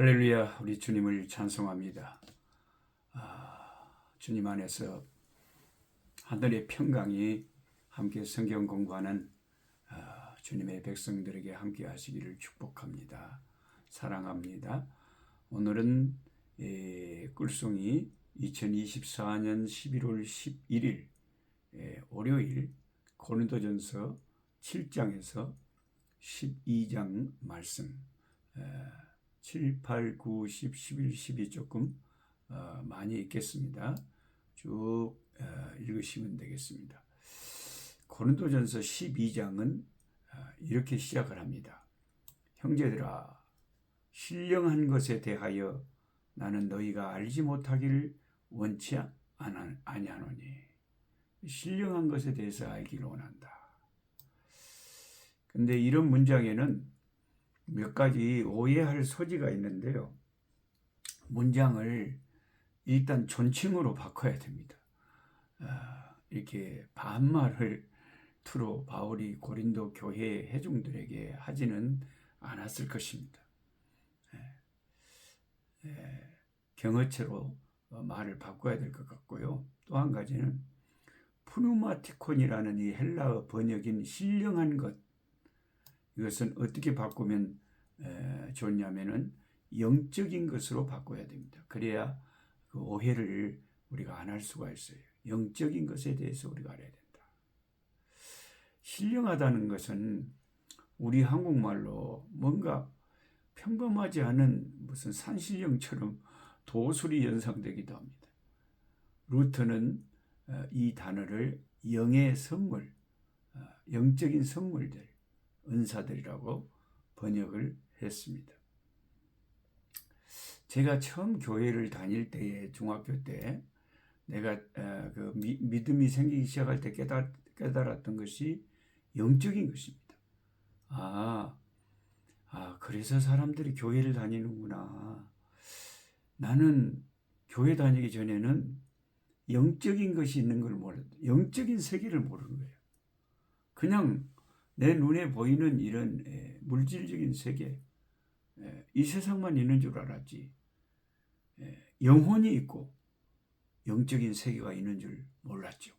할렐루야, 우리 주님을 찬송합니다. 주님 안에서 하늘의 평강이 함께 성경 공부하는 주님의 백성들에게 함께 하시기를 축복합니다. 사랑합니다. 오늘은 꿀송이 2024년 11월 11일 월요일 고린도전서 7장에서 12장 말씀 7, 8, 9, 10, 11, 12 조금 많이 읽겠습니다. 쭉 읽으시면 되겠습니다. 고린도전서 12장은 이렇게 시작을 합니다. 형제들아, 신령한 것에 대하여 나는 너희가 알지 못하기를 원치 아니하노니. 신령한 것에 대해서 알기를 원한다. 근데 이런 문장에는 몇 가지 오해할 소지가 있는데요. 문장을 일단 존칭으로 바꿔야 됩니다. 이렇게 반말을 투로 바울이 고린도 교회 회중들에게 하지는 않았을 것입니다. 경어체로 말을 바꿔야 될 것 같고요. 또 한 가지는 푸누마티콘이라는 이 헬라어 번역인 신령한 것, 이것은 어떻게 바꾸면 좋냐면은 영적인 것으로 바꿔야 됩니다. 그래야 그 오해를 우리가 안 할 수가 있어요. 영적인 것에 대해서 우리가 알아야 된다. 신령하다는 것은 우리 한국말로 뭔가 평범하지 않은 무슨 산신령처럼 도술이 연상되기도 합니다. 루터는 이 단어를 영의 선물, 영적인 선물들, 은사들이라고 번역을 했습니다. 제가 처음 교회를 다닐 때에 중학교 때 내가 그 믿음이 생기기 시작할 때 깨달았던 것이 영적인 것입니다. 그래서 사람들이 교회를 다니는구나. 나는 교회 다니기 전에는 영적인 것이 있는 걸 몰랐어요. 영적인 세계를 모르는 거예요. 그냥 내 눈에 보이는 이런 물질적인 세계, 이 세상만 있는 줄 알았지. 영혼이 있고 영적인 세계가 있는 줄 몰랐죠.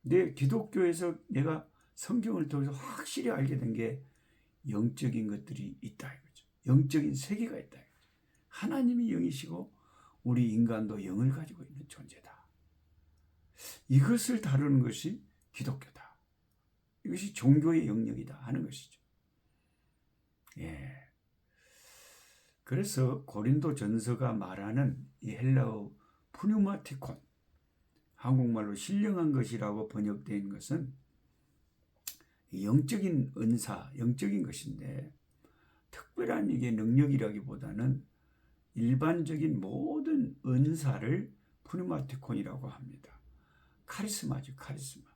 근데 기독교에서 내가 성경을 통해서 확실히 알게 된 게 영적인 것들이 있다 이거죠. 영적인 세계가 있다 이거죠. 하나님이 영이시고 우리 인간도 영을 가지고 있는 존재다. 이것을 다루는 것이 기독교다. 이것이 종교의 영역이다 하는 것이죠. 그래서 고린도 전서가 말하는 이 헬라어 푸뉴마티콘, 한국말로 신령한 것이라고 번역된 것은 영적인 은사, 영적인 것인데 특별한 이게 능력이라기보다는 일반적인 모든 은사를 푸뉴마티콘이라고 합니다. 카리스마죠, 카리스마.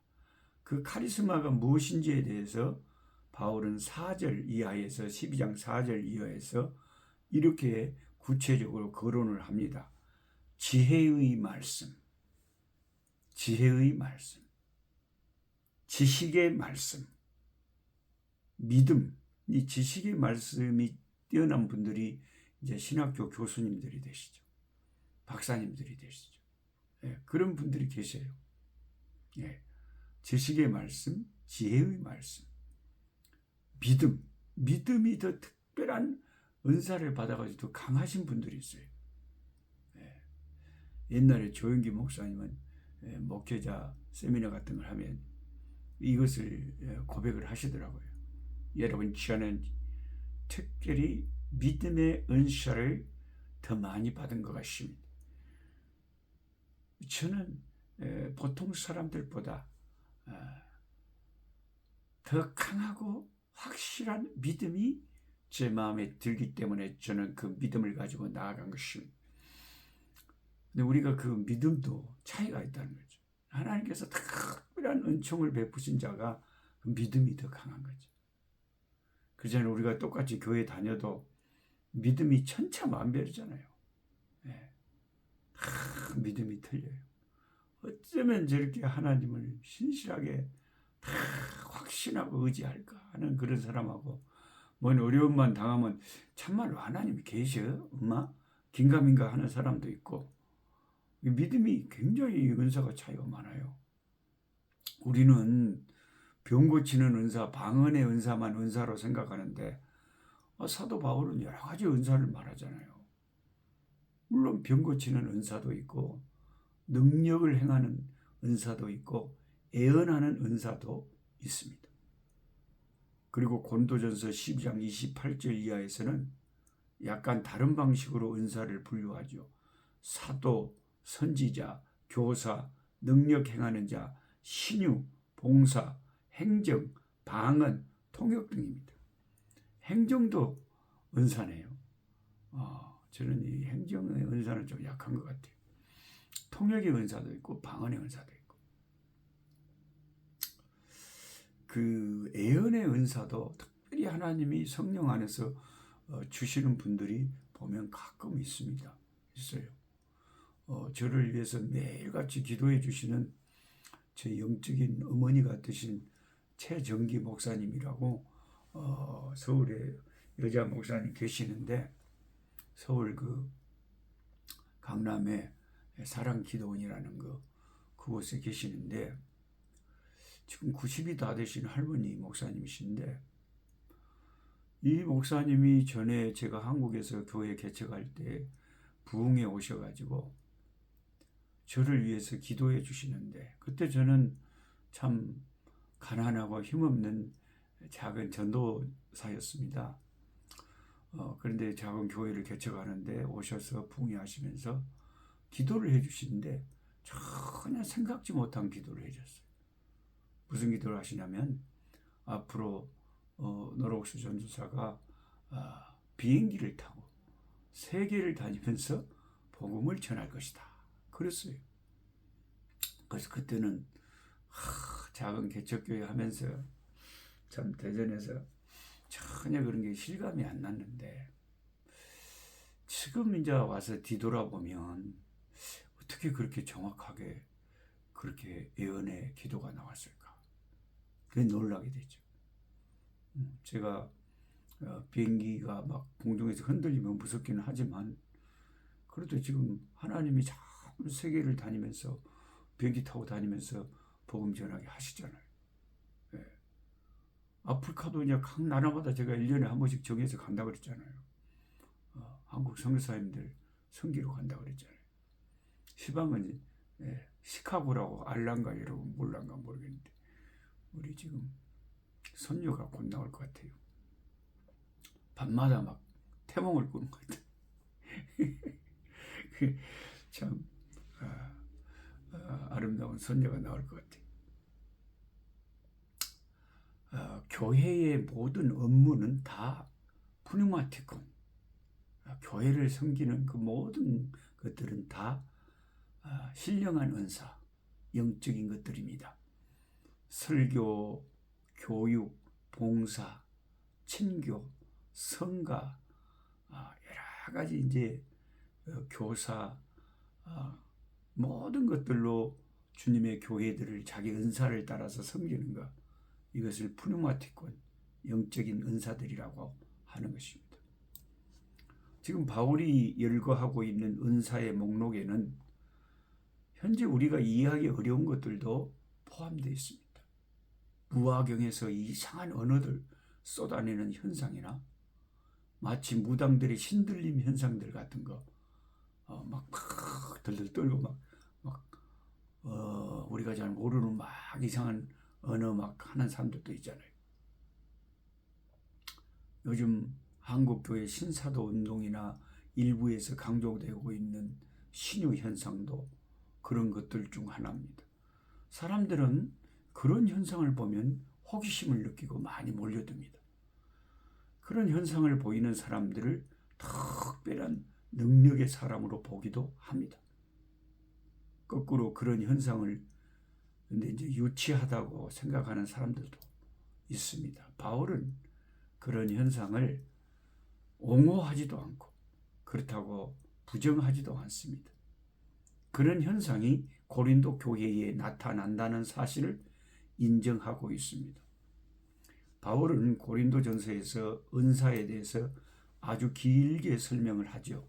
그 카리스마가 무엇인지에 대해서 바울은 4절 이하에서 12장 4절 이하에서 이렇게 구체적으로 거론을 합니다. 지혜의 말씀, 지혜의 말씀, 지식의 말씀, 믿음, 이 지식의 말씀이 뛰어난 분들이 이제 신학교 교수님들이 되시죠. 박사님들이 되시죠. 그런 분들이 계세요. 지식의 말씀, 지혜의 말씀, 믿음, 믿음이 더 특별한 은사를 받아가지고 더 강하신 분들이 있어요. 옛날에 조영기 목사님은 목회자 세미나 같은 걸 하면 이것을 고백을 하시더라고요. 여러분, 저는 특별히 믿음의 은사를 더 많이 받은 것 같습니다. 저는 보통 사람들보다 더 강하고 확실한 믿음이 제 마음에 들기 때문에 저는 그 믿음을 가지고 나아간 것입니다. 근데 우리가 그 믿음도 차이가 있다는 거죠. 하나님께서 특별한 은총을 베푸신 자가 그 믿음이 더 강한 거죠. 그전에 우리가 똑같이 교회 다녀도 믿음이 천차만별이잖아요. 믿음이 틀려요. 어쩌면 저렇게 하나님을 신실하게 다 확신하고 의지할까 하는 그런 사람하고 뭔 어려움만 당하면 참말로 하나님이 계셔? 엄마? 긴가민가 하는 사람도 있고 믿음이 굉장히 은사가 차이가 많아요. 우리는 병 고치는 은사, 방언의 은사만 은사로 생각하는데 사도 바울은 여러 가지 은사를 말하잖아요. 물론 병 고치는 은사도 있고 능력을 행하는 은사도 있고 애언하는 은사도 있습니다. 그리고 고린도전서 12장 28절 이하에서는 약간 다른 방식으로 은사를 분류하죠. 사도, 선지자, 교사, 능력 행하는 자, 신유, 봉사, 행정, 방언, 통역 등입니다. 행정도 은사네요. 저는 이 행정의 은사는 좀 약한 것 같아요. 통역의 은사도 있고 방언의 은사도 있고 그 애언의 은사도 특별히 하나님이 성령 안에서 주시는 분들이 보면 가끔 있습니다. 있어요. 저를 위해서 매일같이 기도해 주시는 제 영적인 어머니 같으신 최정기 목사님이라고 서울에 여자 목사님 계시는데 서울 그 강남에 사랑기도원이라는 그곳에 계시는데 지금 90이 다 되신 할머니 목사님이신데 이 목사님이 전에 제가 한국에서 교회 개척할 때 부흥에 오셔가지고 저를 위해서 기도해 주시는데 그때 저는 참 가난하고 힘없는 작은 전도사였습니다. 그런데 작은 교회를 개척하는데 오셔서 부흥하시면서 기도를 해주시는데 전혀 생각지 못한 기도를 해줬어요. 무슨 기도를 하시냐면 앞으로 노록수 전도사가 비행기를 타고 세계를 다니면서 복음을 전할 것이다. 그랬어요. 그래서 그때는 작은 개척교회 하면서 참 대전에서 전혀 그런 게 실감이 안 났는데 지금 이제 와서 뒤돌아보면 어떻게 그렇게 정확하게 그렇게 예언의 기도가 나왔을까? 그게 놀라게 되죠. 제가 비행기가 막 공중에서 흔들리면 무섭기는 하지만 그래도 지금 하나님이 참 세계를 다니면서 비행기 타고 다니면서 복음 전하게 하시잖아요. 네. 아프리카도 이제 각 나라마다 제가 1년에 한 번씩 정해서 간다 그랬잖아요. 한국 선교사님들 선기로 간다 그랬잖아요. 시방은 시카고라고 알란가 여러분 몰란가 모르겠는데 우리 지금 선녀가 곧 나올 것 같아요. 밤마다 막 태몽을 꾸는 것 같아요. 참 아름다운 선녀가 나올 것 같아요. 교회의 모든 업무는 다 푸뉴마티콘, 교회를 섬기는 그 모든 것들은 다 신령한 은사, 영적인 것들입니다. 설교, 교육, 봉사, 친교, 성가, 여러 가지 이제 교사, 모든 것들로 주님의 교회들을 자기 은사를 따라서 섬기는 것, 이것을 푸뉴마티콘, 영적인 은사들이라고 하는 것입니다. 지금 바울이 열거하고 있는 은사의 목록에는 현재 우리가 이해하기 어려운 것들도 포함되어 있습니다. 무화경에서 이상한 언어들 쏟아내는 현상이나 마치 무당들의 신들림 현상들 같은 거 막 들들 떨고 우리가 잘 모르는 막 이상한 언어 막 하는 사람들도 있잖아요. 요즘 한국교회 신사도 운동이나 일부에서 강조되고 있는 신유 현상도 그런 것들 중 하나입니다. 사람들은 그런 현상을 보면 호기심을 느끼고 많이 몰려듭니다. 그런 현상을 보이는 사람들을 특별한 능력의 사람으로 보기도 합니다. 거꾸로 그런 현상을 근데 이제 유치하다고 생각하는 사람들도 있습니다. 바울은 그런 현상을 옹호하지도 않고 그렇다고 부정하지도 않습니다. 그런 현상이 고린도 교회에 나타난다는 사실을 인정하고 있습니다. 바울은 고린도전서에서 은사에 대해서 아주 길게 설명을 하죠.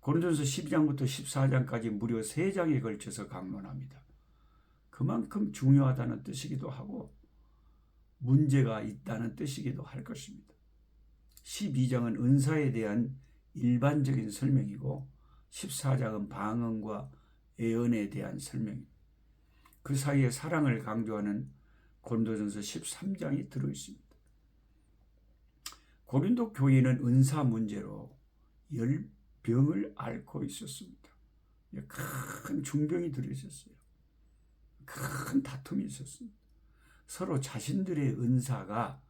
고린도전서 12장부터 14장까지 무려 3장에 걸쳐서 강론합니다. 그만큼 중요하다는 뜻이기도 하고 문제가 있다는 뜻이기도 할 것입니다. 12장은 은사에 대한 일반적인 설명이고 14장은 방언과 예언에 대한 설명입니다. 그 사이에 사랑을 강조하는 고린도전서 13장이 들어있습니다. 고린도 교회는 은사 문제로 열병을 앓고 있었습니다. 큰 중병이 들어있었어요. 큰 다툼이 있었습니다. 서로 자신들의 은사가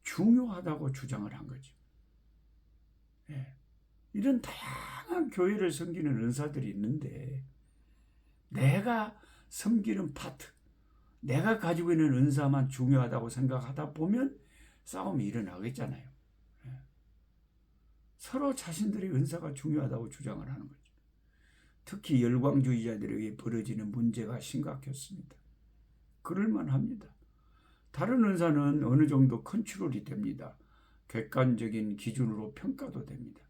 중요하다고 주장을 한 거죠. 이런 다양한 교회를 섬기는 은사들이 있는데 내가 섬기는 파트, 내가 가지고 있는 은사만 중요하다고 생각하다 보면 싸움이 일어나겠잖아요. 서로 자신들의 은사가 중요하다고 주장을 하는 거죠. 특히 열광주의자들에게 벌어지는 문제가 심각했습니다. 그럴만합니다. 다른 은사는 어느 정도 컨트롤이 됩니다. 객관적인 기준으로 평가도 됩니다.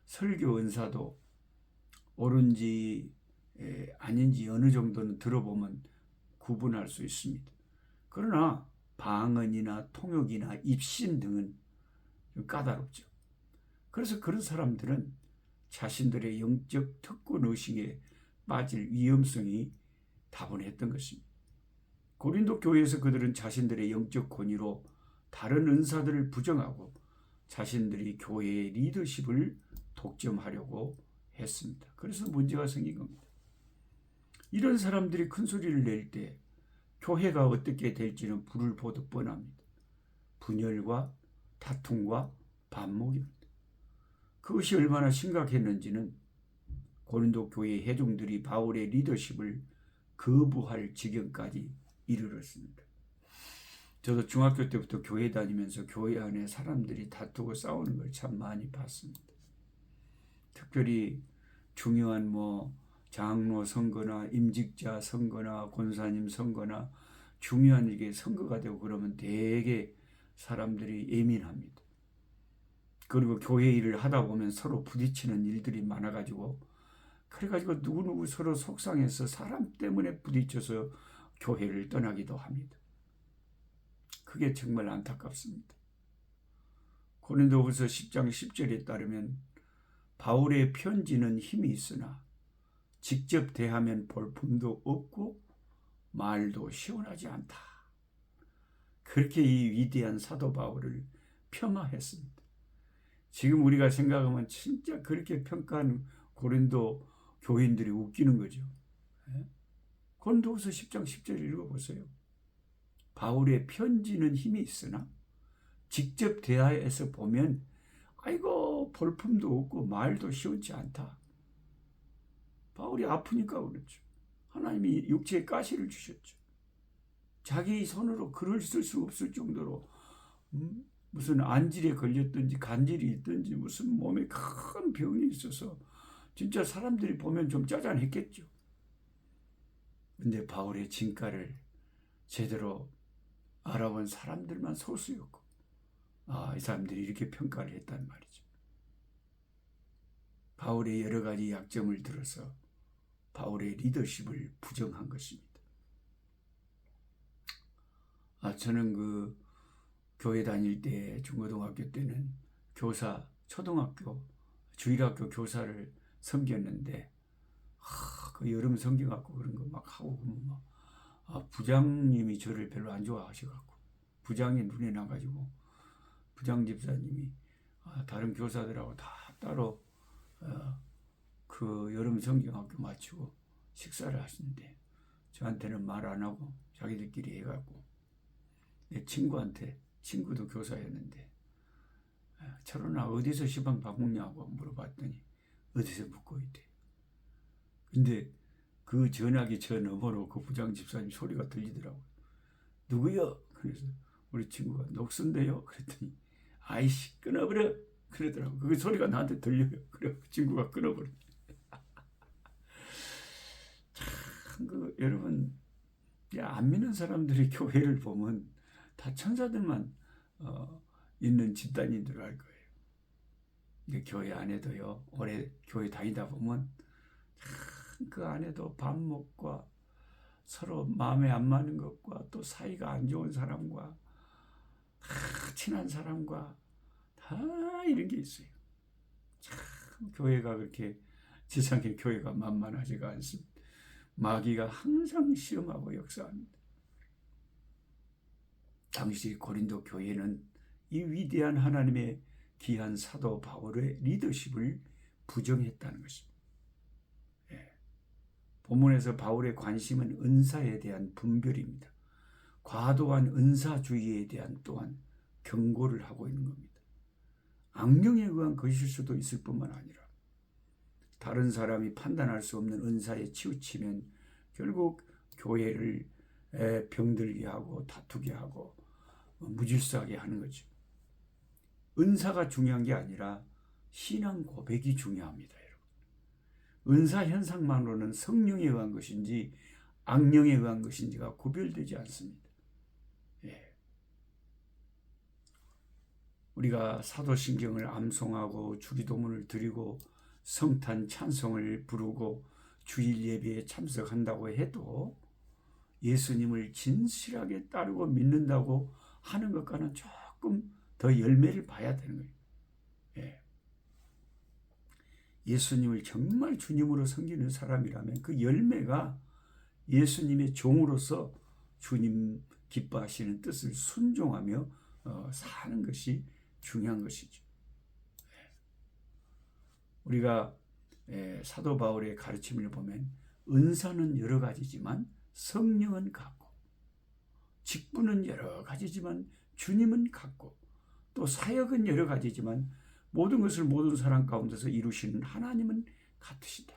설교 은사도 옳은지 아닌지 어느 정도는 들어보면 구분할 수 있습니다. 그러나 방언이나 통역이나 입신 등은 좀 까다롭죠. 그래서 그런 사람들은 자신들의 영적 특권 의식에 빠질 위험성이 다분했던 것입니다. 고린도 교회에서 그들은 자신들의 영적 권위로 다른 은사들을 부정하고 자신들이 교회의 리더십을 독점하려고 했습니다. 그래서 문제가 생긴 겁니다. 이런 사람들이 큰 소리를 낼 때 교회가 어떻게 될지는 불을 보듯 뻔합니다. 분열과 다툼과 반목입니다. 그것이 얼마나 심각했는지는 고린도 교회 회중들이 바울의 리더십을 거부할 지경까지 이르렀습니다. 저도 중학교 때부터 교회 다니면서 교회 안에 사람들이 다투고 싸우는 걸 참 많이 봤습니다. 특별히 중요한 장로 선거나 임직자 선거나 권사님 선거나 중요한 이게 선거가 되고 그러면 되게 사람들이 예민합니다. 그리고 교회 일을 하다 보면 서로 부딪히는 일들이 많아가지고 그래가지고 누구누구 서로 속상해서 사람 때문에 부딪혀서 교회를 떠나기도 합니다. 그게 정말 안타깝습니다. 고린도후서 10장 10절에 따르면 바울의 편지는 힘이 있으나 직접 대하면 볼품도 없고 말도 시원하지 않다. 그렇게 이 위대한 사도 바울을 폄하했습니다. 지금 우리가 생각하면 진짜 그렇게 평가한 고린도 교인들이 웃기는 거죠. 고린도후서 10장 10절 읽어보세요. 바울의 편지는 힘이 있으나 직접 대하여서 보면 아이고 볼품도 없고 말도 시원치 않다. 바울이 아프니까 그렇죠. 하나님이 육체에 가시를 주셨죠. 자기 손으로 글을 쓸 수 없을 정도로 무슨 안질에 걸렸든지 간질이 있든지 무슨 몸에 큰 병이 있어서 진짜 사람들이 보면 좀 짜잔했겠죠. 근데 바울의 진가를 제대로 알아본 사람들만 소수였고 이 사람들이 이렇게 평가를 했단 말이죠. 바울의 여러 가지 약점을 들어서 바울의 리더십을 부정한 것입니다. 저는 그 교회 다닐 때 중고등학교 때는 교사, 초등학교, 주일학교 교사를 섬겼는데 그 여름 섬겨갖고 그런 거 막 하고 보면 부장님이 저를 별로 안 좋아하셔갖고 부장이 눈에 나가지고 부장 집사님이 다른 교사들하고 다 따로 그 여름 성경학교 마치고 식사를 하시는데 저한테는 말 안 하고 자기들끼리 해갖고 내 친구도 교사였는데 철원아 어디서 시방 밥 먹냐고 물어봤더니 어디서 묻고 있대. 근데 그 전화기 저 너머로 그 부장 집사님 소리가 들리더라고요. 누구요? 그래서 우리 친구가 녹슨데요? 그랬더니 아이씨 끊어버려 그러더라고. 그 소리가 나한테 들려요. 그래 친구가 끊어버려. 참 여러분 안 믿는 사람들이 교회를 보면 다 천사들만 있는 집단인 줄 알 거예요. 근데 교회 안에도요, 오래 교회 다니다 보면 그 안에도 반목과 서로 마음에 안 맞는 것과 또 사이가 안 좋은 사람과 친한 사람과 다 이런 게 있어요. 참 교회가 그렇게 지상의 교회가 만만하지가 않습니다. 마귀가 항상 시험하고 역사합니다. 당시 고린도 교회는 이 위대한 하나님의 귀한 사도 바울의 리더십을 부정했다는 것입니다. 본문에서 바울의 관심은 은사에 대한 분별입니다. 과도한 은사주의에 대한 또한 경고를 하고 있는 겁니다. 악령에 의한 것일 수도 있을 뿐만 아니라 다른 사람이 판단할 수 없는 은사에 치우치면 결국 교회를 병들게 하고 다투게 하고 무질서하게 하는 거죠. 은사가 중요한 게 아니라 신앙 고백이 중요합니다. 여러분. 은사 현상만으로는 성령에 의한 것인지 악령에 의한 것인지가 구별되지 않습니다. 우리가 사도신경을 암송하고 주기도문을 드리고 성탄 찬송을 부르고 주일 예배에 참석한다고 해도 예수님을 진실하게 따르고 믿는다고 하는 것과는 조금 더 열매를 봐야 되는 거예요. 예수님을 정말 주님으로 섬기는 사람이라면 그 열매가 예수님의 종으로서 주님 기뻐하시는 뜻을 순종하며 사는 것이 중요한 것이죠. 우리가 사도 바울의 가르침을 보면 은사는 여러 가지지만 성령은 같고 직분은 여러 가지지만 주님은 같고 또 사역은 여러 가지지만 모든 것을 모든 사람 가운데서 이루시는 하나님은 같으시다.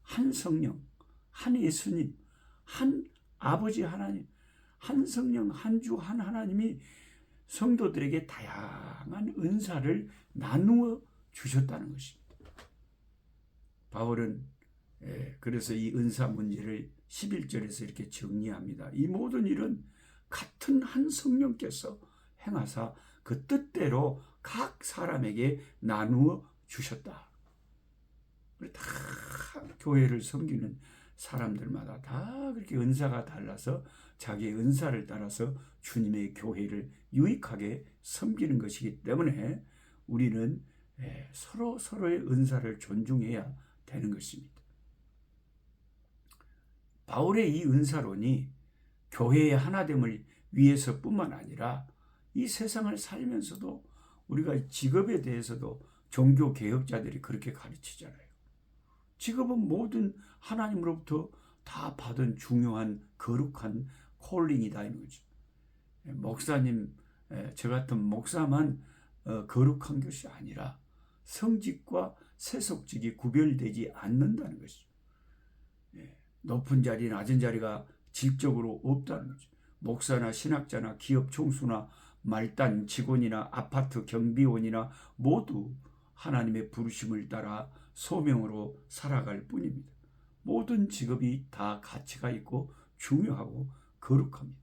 한 성령, 한 예수님, 한 아버지 하나님, 한 성령, 한 주, 한 하나님이 성도들에게 다양한 은사를 나누어 주셨다는 것입니다. 바울은 그래서 이 은사 문제를 11절에서 이렇게 정리합니다. 이 모든 일은 같은 한 성령께서 행하사 그 뜻대로 각 사람에게 나누어 주셨다. 다 교회를 섬기는 사람들마다 다 그렇게 은사가 달라서 자기의 은사를 따라서 주님의 교회를 유익하게 섬기는 것이기 때문에 우리는 서로의 은사를 존중해야 되는 것입니다. 바울의 이 은사론이 교회의 하나됨을 위해서뿐만 아니라 이 세상을 살면서도 우리가 직업에 대해서도 종교 개혁자들이 그렇게 가르치잖아요. 직업은 모든 하나님으로부터 다 받은 중요한 거룩한 콜링이다 이런 거죠. 목사님, 저 같은 목사만 거룩한 것이 아니라 성직과 세속직이 구별되지 않는다는 것이죠. 높은 자리, 낮은 자리가 질적으로 없다는 거죠. 목사나 신학자나 기업 총수나 말단 직원이나 아파트 경비원이나 모두 하나님의 부르심을 따라 소명으로 살아갈 뿐입니다. 모든 직업이 다 가치가 있고 중요하고 거룩합니다.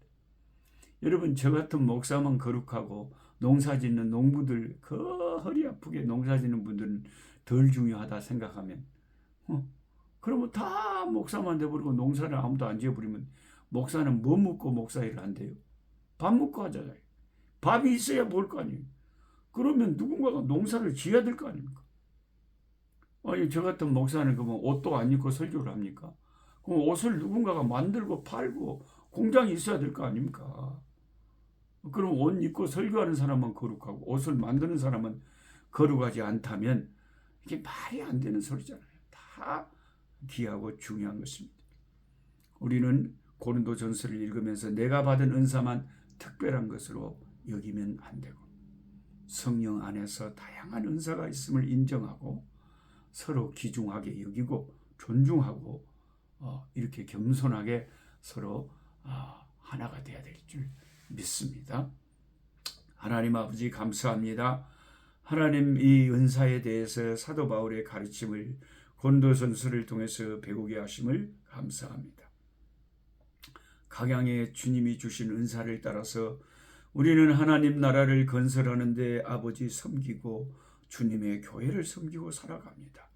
여러분, 저 같은 목사만 거룩하고 농사짓는 농부들 그 허리 아프게 농사짓는 분들은 덜 중요하다 생각하면 그러면 다 목사만 돼버리고 농사를 아무도 안 지어버리면 목사는 뭐 묻고 목사 일을 한대요? 밥 먹고 하잖아요. 밥이 있어야 뭘 거 아니에요. 그러면 누군가가 농사를 지어야 될 거 아닙니까? 아니, 저 같은 목사는 그러면 옷도 안 입고 설교를 합니까? 그럼 옷을 누군가가 만들고 팔고 공장이 있어야 될 거 아닙니까? 그럼 옷 입고 설교하는 사람만 거룩하고 옷을 만드는 사람은 거룩하지 않다면 이게 말이 안 되는 소리잖아요. 다 귀하고 중요한 것입니다. 우리는 고린도전서를 읽으면서 내가 받은 은사만 특별한 것으로 여기면 안 되고 성령 안에서 다양한 은사가 있음을 인정하고 서로 귀중하게 여기고 존중하고 이렇게 겸손하게 서로 하나가 되어야 될 줄 믿습니다. 하나님 아버지 감사합니다. 하나님 이 은사에 대해서 사도 바울의 가르침을 고린도전서를 통해서 배우게 하심을 감사합니다. 각양의 주님이 주신 은사를 따라서 우리는 하나님 나라를 건설하는데 아버지 섬기고 주님의 교회를 섬기고 살아갑니다.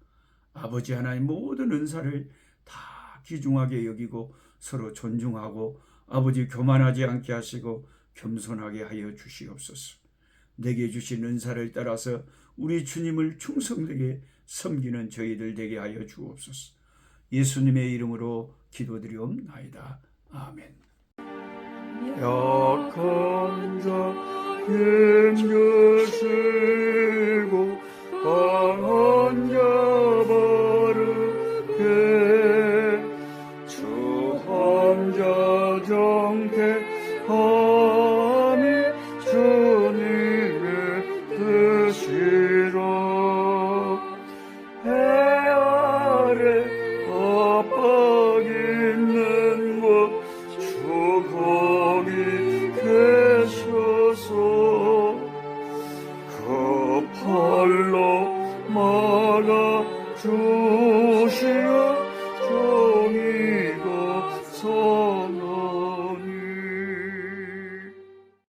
아버지 하나님 모든 은사를 다 귀중하게 여기고 서로 존중하고 아버지 교만하지 않게 하시고 겸손하게 하여 주시옵소서. 내게 주신 은사를 따라서 우리 주님을 충성되게 섬기는 저희들 되게 하여 주옵소서. 예수님의 이름으로 기도드리옵나이다. 아멘. 약한 자 힘주시고 강한 자 바르게 주함자 정택함이 주님의 뜻이라. 해 아래 압박 있는 곳 주 거기 계셔서 그 팔로 막아 주